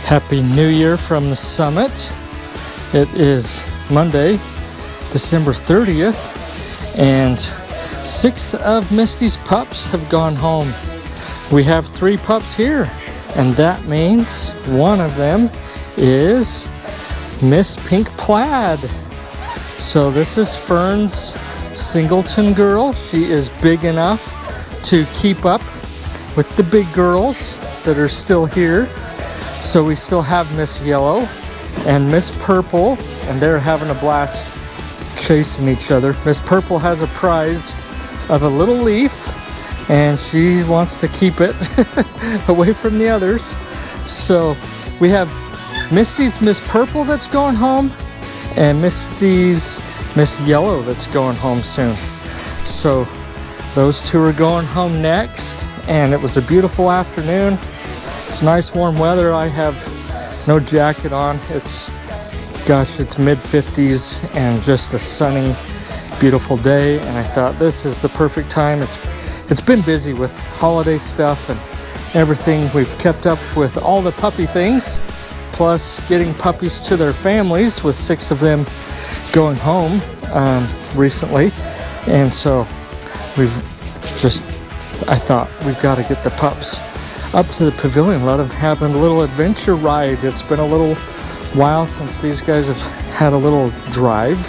Happy New Year from the summit. It is Monday, December 30th, and 6 of Misty's pups have gone home. We have 3 pups here, and that means one of them is Miss Pink Plaid. So this is Fern's Singleton girl. She is big enough to keep up with the big girls that are still here. So we still have Miss Yellow and Miss Purple, and they're having a blast chasing each other. Miss Purple has a prize of a little leaf, and she wants to keep it away from the others. So we have Misty's Miss Purple that's going home, and Misty's Miss Yellow that's going home soon. So those two are going home next, and it was a beautiful afternoon. It's nice warm weather. I have no jacket on. It's mid-50s and just a sunny, beautiful day, and I thought this is the perfect time. It's been busy with holiday stuff and everything. We've kept up with all the puppy things, plus getting puppies to their families, with 6 of them going home recently. And so I thought we've got to get the pups up to the pavilion, let them have a little adventure ride. It's been a little while since these guys have had a little drive,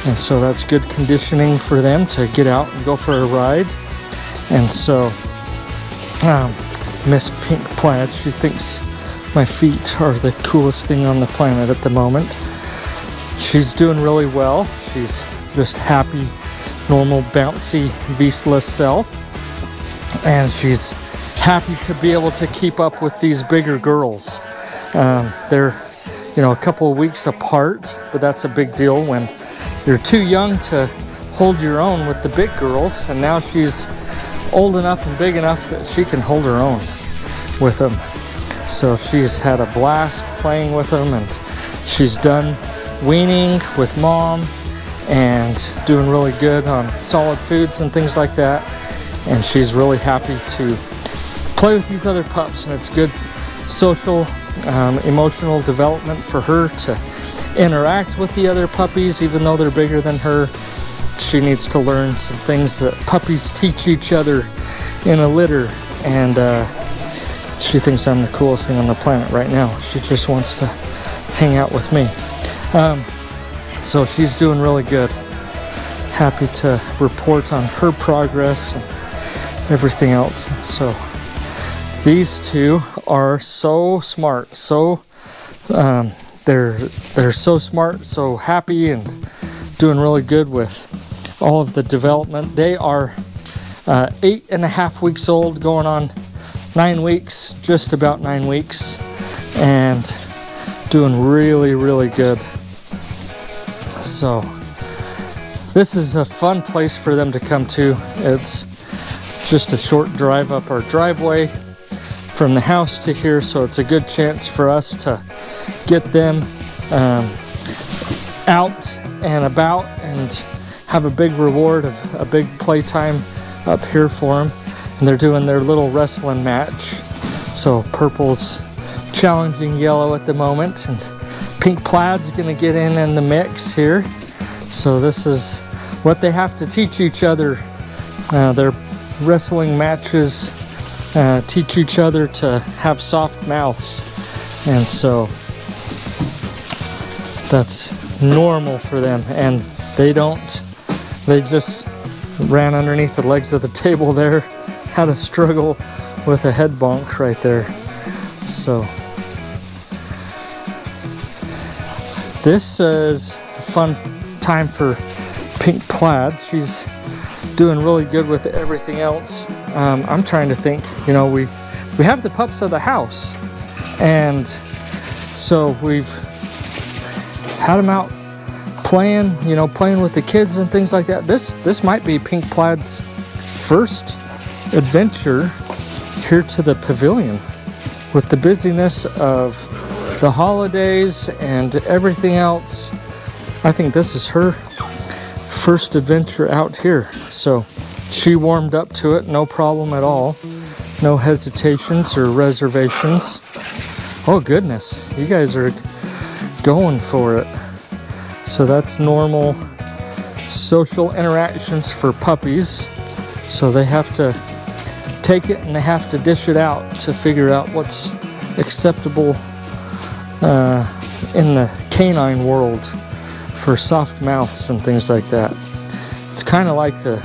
and so that's good conditioning for them to get out and go for a ride. And so Miss Pink Plaid, she thinks my feet are the coolest thing on the planet at the moment. She's doing really well. She's just happy, normal, bouncy Vizsla self, and she's happy to be able to keep up with these bigger girls. They're, a couple of weeks apart, but that's a big deal when you're too young to hold your own with the big girls, and now she's old enough and big enough that she can hold her own with them. So she's had a blast playing with them, and she's done weaning with mom and doing really good on solid foods and things like that, and she's really happy to play with these other pups, and it's good social, emotional development for her to interact with the other puppies. Even though they're bigger than her, she needs to learn some things that puppies teach each other in a litter, and she thinks I'm the coolest thing on the planet right now. She just wants to hang out with me. So she's doing really good. Happy to report on her progress and everything else. So these two are so smart, they're so smart, so happy, and doing really good with all of the development. They are 8.5 weeks old, going on 9 weeks, just about 9 weeks, and doing really, really good. So this is a fun place for them to come to. It's just a short drive up our driveway from the house to here, so it's a good chance for us to get them out and about and have a big reward of a big playtime up here for them. And they're doing their little wrestling match. So Purple's challenging Yellow at the moment, and Pink Plaid's gonna get in the mix here. So this is what they have to teach each other. Their wrestling matches teach each other to have soft mouths, and so that's normal for them. And they just ran underneath the legs of the table there, had a struggle with a head bonk right there. So this is a fun time for Pink Plaid. She's doing really good with everything else. I'm trying to think, we have the pups of the house, and so we've had them out playing with the kids and things like that. This might be Pink Plaid's first adventure here to the pavilion. With the busyness of the holidays and everything else, I think this is her first adventure out here. So she warmed up to it, no problem at all. No hesitations or reservations. Oh goodness, you guys are going for it. So that's normal social interactions for puppies. So they have to take it and they have to dish it out to figure out what's acceptable in the canine world for soft mouths and things like that. It's kind of like the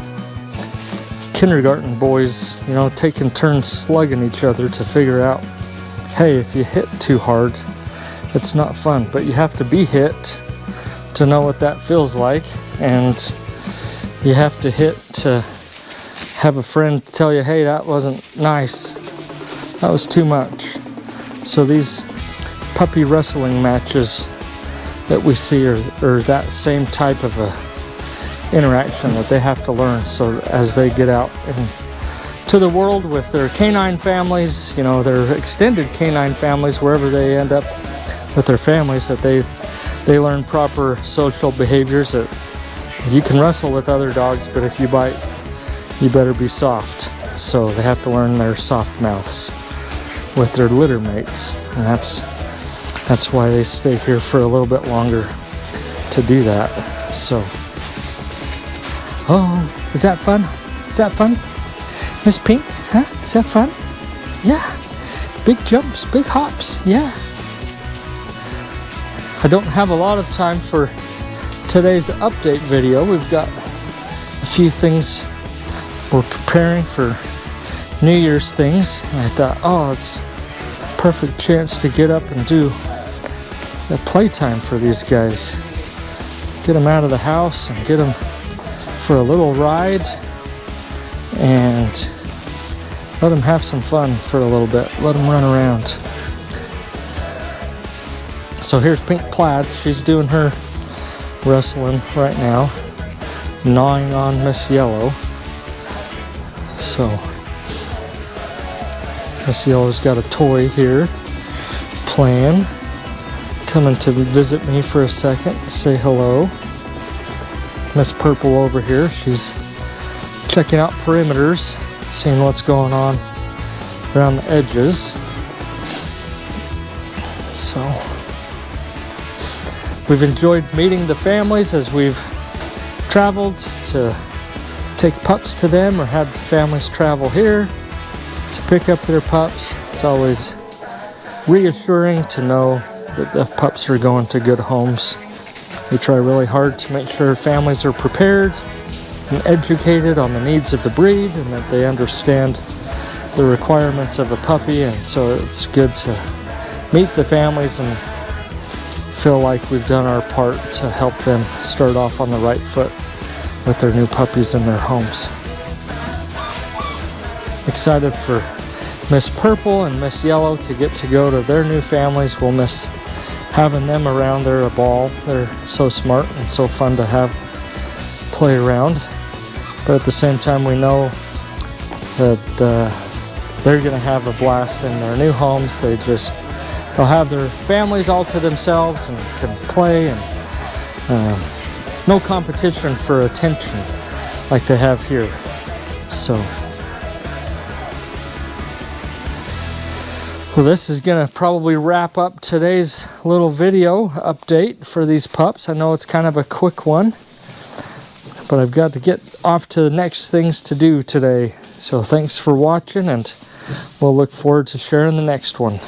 kindergarten boys, you know, taking turns slugging each other to figure out, hey, if you hit too hard, it's not fun. But you have to be hit to know what that feels like, and you have to hit to have a friend tell you, hey, that wasn't nice, that was too much. So these puppy wrestling matches that we see are that same type of a interaction that they have to learn. So as they get out into the world with their canine families, you know, their extended canine families, wherever they end up with their families, that they learn proper social behaviors, that you can wrestle with other dogs, but if you bite, you better be soft. So they have to learn their soft mouths with their litter mates, and that's why they stay here for a little bit longer to do that. So, oh, is that fun? Is that fun, Miss Pink? Huh? Is that fun? Yeah. Big jumps, big hops. Yeah. I don't have a lot of time for today's update video. We've got a few things we're preparing for New Year's things. And I thought, oh, it's a perfect chance to get up and do a playtime for these guys. Get them out of the house and get them for a little ride and let them have some fun for a little bit. Let them run around. So here's Pink Plaid. She's doing her wrestling right now, gnawing on Miss Yellow. So Miss Yellow's got a toy here playing, coming to visit me for a second, say hello. Miss Purple over here, she's checking out perimeters, seeing what's going on around the edges. So we've enjoyed meeting the families as we've traveled to take pups to them, or had families travel here to pick up their pups. It's always reassuring to know that the pups are going to good homes. We try really hard to make sure families are prepared and educated on the needs of the breed, and that they understand the requirements of a puppy. And so it's good to meet the families and feel like we've done our part to help them start off on the right foot with their new puppies in their homes. Excited for Miss Purple and Miss Yellow to get to go to their new families. We'll miss having them around. They're a ball. They're so smart and so fun to have play around. But at the same time, we know that they're going to have a blast in their new homes. They'll have their families all to themselves and can play, and no competition for attention like they have here. So, well, this is going to probably wrap up today's little video update for these pups. I know it's kind of a quick one, but I've got to get off to the next things to do today. So thanks for watching, and we'll look forward to sharing the next one.